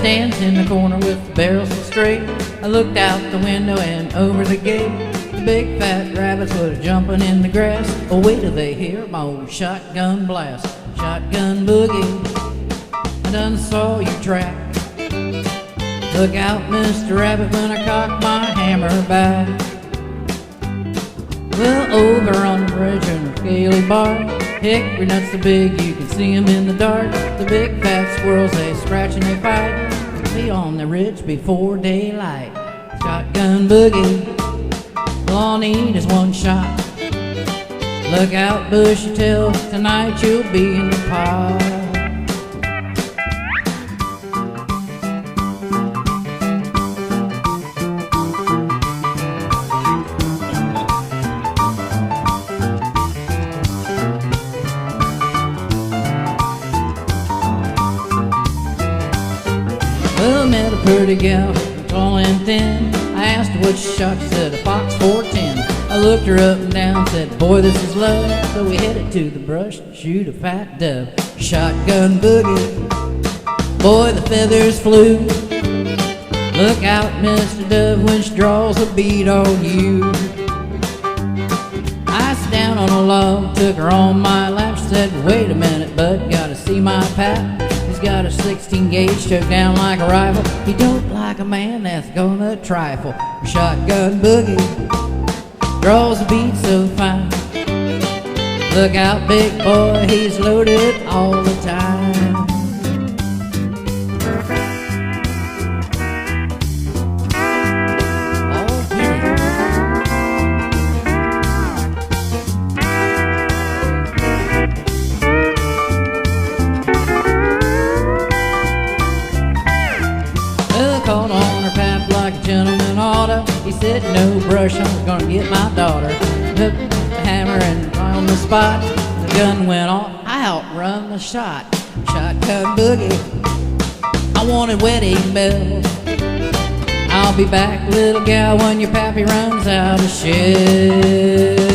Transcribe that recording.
stands in the corner with the barrel so straight. I looked out the window and over the gate. The big fat rabbits were jumping in the grass. Oh, wait till they hear my old shotgun blast. Shotgun boogie, I done saw you track. Look out, Mr. Rabbit, when I cock my hammer back. Well, over on the bridge in the scaly bar, hickory nuts so big you can see 'em in the dark. The big fat squirrels, they scratch and they fight. Be on the ridge before daylight. Shotgun boogie, all I need is one shot. Look out, bushy tail, tonight you'll be in the pot. Well, I met a pretty gal, tall and thin. I asked her what shot, she said a Fox 410. I looked her up and down, said, boy, this is love. So we headed to the brush to shoot a fat dove. Shotgun boogie, boy, the feathers flew. Look out, Mr. Dove, when she draws a bead on you. I sat down on a log, took her on my lap. She said, wait a minute, bud, gotta see my pap. He's got a 16 gauge took down like a rifle. He don't like a man that's gonna trifle. Shotgun boogie draws a beat so fine. Look out, big boy, he's loaded all the time. Caught on her pap like a gentleman oughta. He said, no brush, I'm gonna get my daughter. Took the hammer and on the spot. The gun went off, I outrun the shot. Shotgun boogie, I wanted wedding bells. I'll be back, little gal, when your pappy runs out of shit.